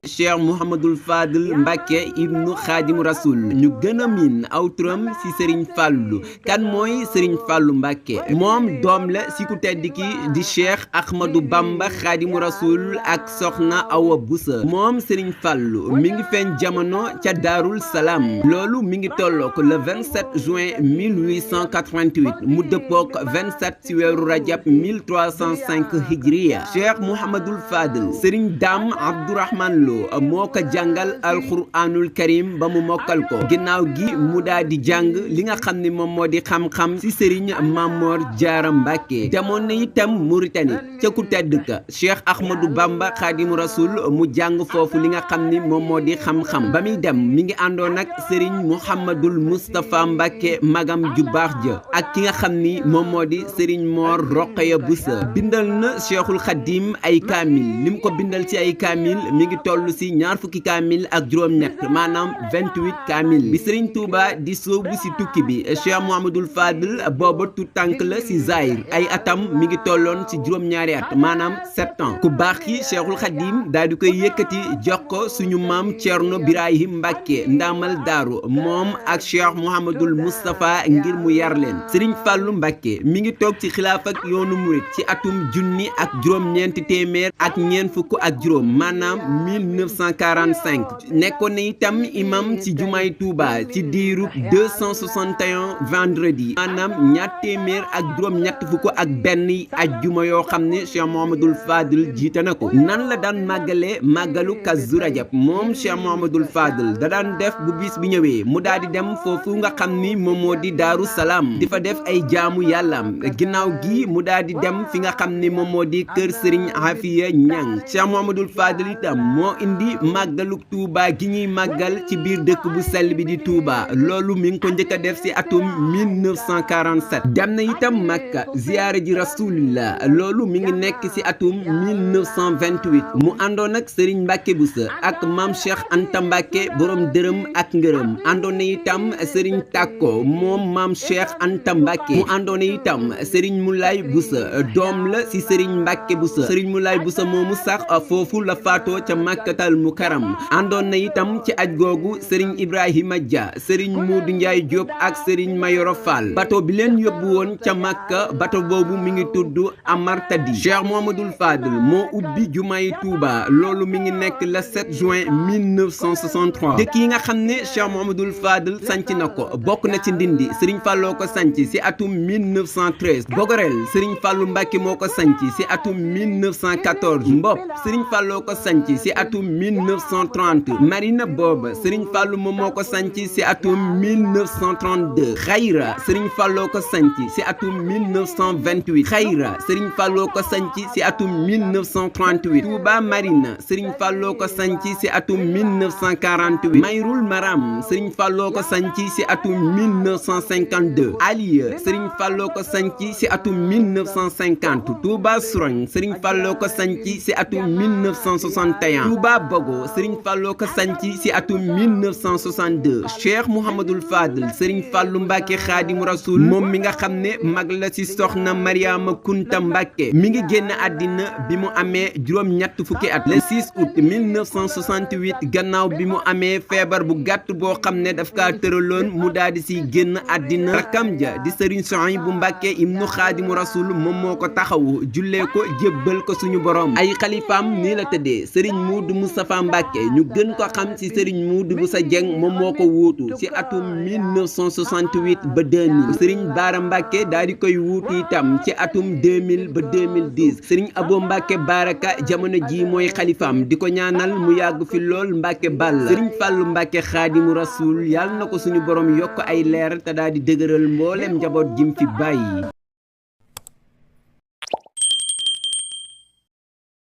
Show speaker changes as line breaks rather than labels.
Cheikh Mouhamadul Fadel Mbacke ibnu Xaadimu Rasul ñu gën a miin aw turam ci Serigne Fallou. kan mooy Serigne Fallou Mbacke moom doom la ci ku tedd ki di Cheikh Ahmadou Bamba Xaadimu Rasul ak soxna Awa Boussa moom Serigne Fallou mi ngi feeñ jamono ca Daarul Salaam loolu mi ngi tolloo ko le 27 juin 1888 mu dëppook 27 ci weeru rajab 1305 hijriya Cheikh Mouhamadul Fadel Serigne Dame Abdourahman Lo moo ko jàngal alxuraanul karim ba mu mokkal ko ginnaaw gi mu daal di jàng li nga xam ni moom moo di xam-xam ci Serigne Mamor Diarra Mbacke demoon na itam Mauritanie ca ku tedd ka Cheikh Ahmadou Bamba Xaadimu Rasul mu jàng foofu li nga xam ni moom moo di xam-xam ba muy dem mi ngi àndoon ak Serigne Mouhamadul Moustapha Mbacke magam ju baax ja ak ki nga xam ni moom moo di Serigne Mor Rokhaya Boussa bindal na Cheikhul Khadim ay kaamil lim ko bindal ci ay kaamil mi ngi toll ci ñaar fukki kaamil ak juróom-ñett maanaam 28 kaamil bi Serigne Touba di soobu ci tukki bi Cheikh Mouhamadul Fadel booba tu tànk la ci Zahir ay atam mi ngi tolloon ci juróom-ñaari at maanaam 7 ans ku baax ki Cheikhul Khadim daal di koy yëkkati jox ko suñu maam Thierno Birahim Mbacke ndaamal daaru moom ak Cheikh Mouhamadul Moustapha ngir mu yar leen Serigne Fallou Mbacke mi ngi toog ci xilaaf ak yoonu murit ci atum junni ak juróom-ñeenti téeméer ak ñeent fukk ak juróom maanaam 1945 nekkoon na itam imam ci jumaay Touba ci diirub 261 vendredi maanaam ñaar téeméer ak juróom-ñett fukk ak benn ajjuma yoo xam ne Cheikh Mouhamadul Fadel jiite na ko nan la daan màggalee màggalu Kazu Rajab moom Cheikh Mouhamadul Fadel da daan def bu bis bi ñëwee mu daal di dem foofu nga xam ni moom moo di Daaru Salaam di fa def ay jaamu yàllaam ginnaaw gi mu daal di dem fi nga xam ni moom moo di kër Serigne Hafiya Ñang Cheikh Mouhamadul Fadel itam moo indi màggalu Touba gi ñuy màggal ci biir dëkk bu sell bi di Touba loolu mi ngi ko njëkk a def ci atum 1947 dem na itam Makka ziyaare ji Rasulullah loolu mi ngi nekk ci atum 1928 mu àndoon ak Serigne Mbacke Boussa ak maam Cheikh Anta Mbacke borom dërëm ak ngërëm àndoon na itam Serigne Takko moom maam Cheikh Anta Mbacke mu àndoon na itam Serigne Moulay Boussa doom la ci Serigne Mbacke Boussa Serigne Moulay Boussa moomu sax foofu la faatoo ca Makkatal Mukarram àndoon na itam ci aj googu Serigne Ibrahima Dia Serigne Modou Ndiaye Diop ak Serigne Mayoro Fall bato bi leen yóbbu woon ca Makka bato boobu mi ngi tudd Amartadi Cheikh Mouhamadul Fadel moo ubbi jumaay Touba loolu mi ngi nekk le 7 juin 1963 dëkk yi nga xam ne Cheikh Mouhamadul Fadel sanc na ko bokk na ci Ndindi Serigne Falloo ko sanc ci atum 1913 Bogorel Serigne Fallou Mbacke moo ko sanc ci atum 1914 Mbop Serigne Falloo ko sanc ci atum 1930 Marina booba Serigne Fallou moom moo ko sanc ci atum 1932 Xayra Serigne Falloo ko sanc ci atum 1928 Xayra Serigne Falloo ko sanc ci atum 1938 Touba Marina Serigne Falloo ko sanc ci atum 1948 Mayrul Maram Serigne Falloo ko sanc ci atum 1952 Aliya Serigne Falloo ko sanc ci atum 1950 Touba Sourang Serigne Falloo ko sanc ci atum 1961 Touba Bogo Serigne Falloo ko sanc ci atum 1962 Cheikh Mouhamadul Fadel Serigne Fallou Mbacke Xaadimu Rasul moom mi nga xam ne mag la ci soxna Mariama Kunta Mbacke mi ngi génn àddina bi mu amee juróom-ñett fukki at le 6 août 1968 gannaaw bi mu amee feebar bu gàtt boo xam ne daf kaa tëraloon mu daal di ci génn àddina rakam ja di Serigne Souhaïbou Mbacke ibnu Xaadimu Rasul moom moo ko taxawu jullee ko jébbal ko suñu borom ay xalifaam nii la tëddee Serigne Moudou Moustapha Mbacke ñu gën ko xam ci Serigne Moudou Boussa Dieng moom moo ko wuutu ci atum 1968 ba 2000 Serigne Bara Mbacke daal di koy wuutu itam ci atum 2000 ba 2010 Serigne Abo Mbacke Baraka jamono ji mooy xalifaam di ko ñaanal mu yàgg fi lool Mbacke Balla Serigne Fallou Mbacke Xaadimu Rasul yàlla na ko suñu borom yokk ay leer te daal di dëgëral mboolem njaboot jim fi bàyyi